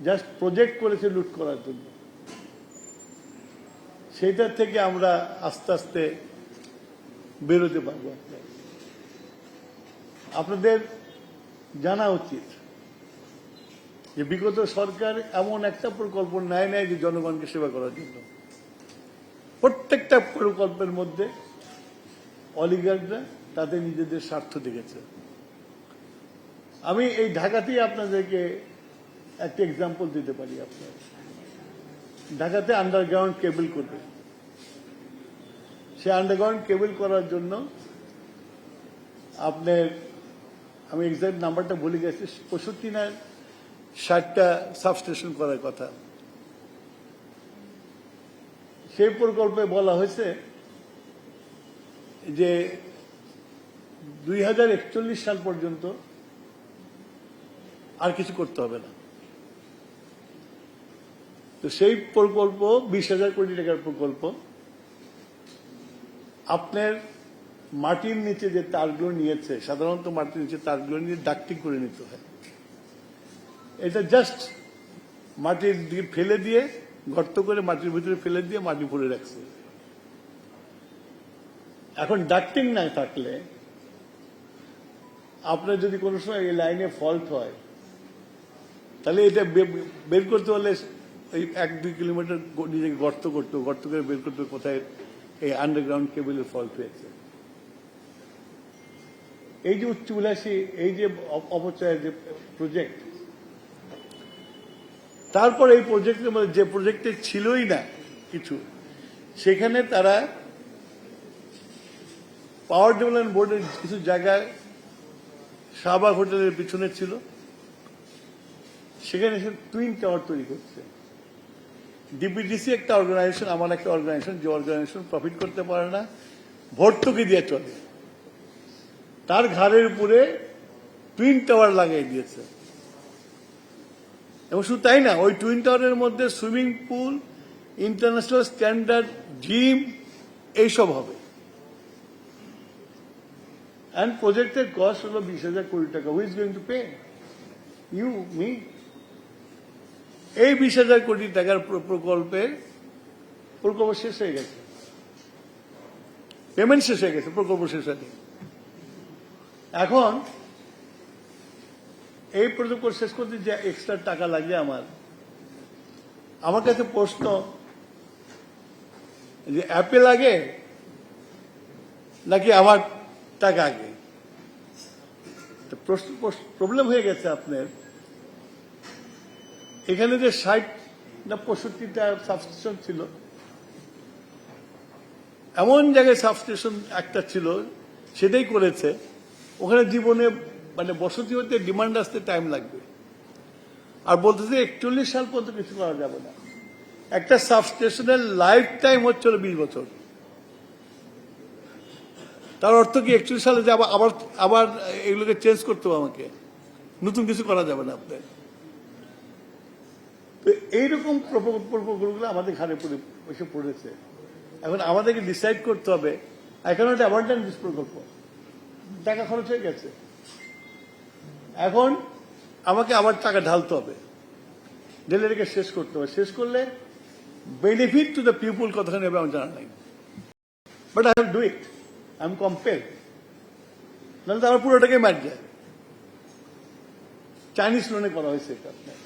Just project করেছে লুট করার জন্য। সেটার থেকে আমরা আস্তে আস্তে বেরোতে পারবো। আপনাদের জানা উচিত যে বিগত সরকার এমন একটা প্রকল্প নেয় যে জনগণকে সেবা করার জন্য। প্রত্যেকটা প্রকল্পের মধ্যে অলিগার্ডরা তাদের নিজেদের স্বার্থ দেখেছে। আমি এই ঢাকাতেই আপনাদেরকে একটা এক্সাম্পল দিতে পারি। আপনার ঢাকাতে আন্ডারগ্রাউন্ড কেবল করবে। সে আন্ডারগ্রাউন্ড কেবল করার জন্য আপনার, আমি এক্সাক্ট নাম্বারটা ভুলে গেছি, 65 না 60টা সাবস্টেশন করার কথা। সেই প্রকল্পে বলা হয়েছে যে 2041 সাল পর্যন্ত আর কিছু করতে হবে না। তো সেই প্রকল্প 20,000 কোটি টাকার প্রকল্প। আপনার মাটির নিচে যে তারগুলো নিয়েছে, সাধারণত মাটির নিচে তারগুলো নিয়ে ডাক্টিং করে নিতে হয়। এটা জাস্ট মাটির দিকে ফেলে দিয়ে, গর্ত করে মাটির ভিতরে ফেলে দিয়ে মাটি ভরে রাখছে। এখন ডাক্টিং না থাকলে আপনার যদি কোনো সময় এই লাইনে ফল্ট হয়, তাহলে এটা বের করতে হলে এই 1-2 কিলোমিটার নিজেকে গর্ত করে বের করতে কোথায় এই আন্ডারগ্রাউন্ড কেবলের ফল্ট হয়েছে। এই যে উচ্চবিলাসী, এই যে অপচয়ের যে প্রজেক্ট, তারপর এই প্রজেক্টের মধ্যে যে প্রজেক্টে ছিলই না কিছু, সেখানে তারা পাওয়ার ডেভেলপমেন্ট বোর্ডের কিছু জায়গায় শাহবাগ হোটেলের পিছনে ছিল, সেখানে এসে টুইন টাওয়ার তৈরি করছে। ডিপিডিসি একটা অর্গানাইজেশন, আমার একটা অর্গানাইজেশন, যে অর্গানাইজেশন প্রফিট করতে পারে না, ভর্তুকি দিয়ে চলে, তার ঘাড়ের উপরে টুইন টাওয়ার লাগিয়ে দিয়েছে। এবং শুধু তাই না, ওই টুইন টাওয়ারের মধ্যে swimming pool, international standard gym, এইসব হবে। And projected cost হলো 20,000 কোটি টাকা। Who is going to pay? You, me? এই 20,000 কোটি টাকার প্রকল্প শেষ হয়ে গেছে, পেমেন্ট শেষ হয়ে গেছে, প্রকল্প শেষ হয়নি। এখন এই প্রকল্প শেষ করতে যে এক্সট্রা টাকা লাগে আমার কাছে প্রশ্ন যে অ্যাপে লাগে নাকি আমার টাকা আগে? প্রবলেম হয়ে গেছে আপনার। এখানে যে 60 না 65টা সাবস্টেশন ছিল, এমন জায়গায় সাবস্টেশন একটা ছিল, সেটাই করেছে। ওখানে জীবনে মানে বসতি হতে ডিমান্ড আসতে টাইম লাগবে। আর বলতেছে 41 সাল পর্যন্ত কিছু করা যাবে না। একটা সাবস্টেশনের লাইফ টাইম হচ্ছিল 20 বছর। তার অর্থ কি 41 সালে যে আবার এগুলোকে চেঞ্জ করতে হবে, আমাকে নতুন কিছু করা যাবে না আপনার। তো এইরকম প্রকল্পগুলো আমাদের ঘাড়ে এসে পড়েছে। এখন আমাদেরকে ডিসাইড করতে হবে, আই ক্যানট অ্যাবান্ডন দিস প্রকল্প, টাকা খরচ হয়ে গেছে, এখন আমাকে আবার টাকা ঢালতে হবে, ঢেলে রেখে শেষ করতে হবে। শেষ করলে বেনিফিট টু দ্য পিপুল কতখানি হবে আমার জানা নাই, but I have do it, I am compel. নাহলে তো আমার পুরোটাকে মার যায়। চাইনিজ লোনে করা হয়েছে এটা আপনার।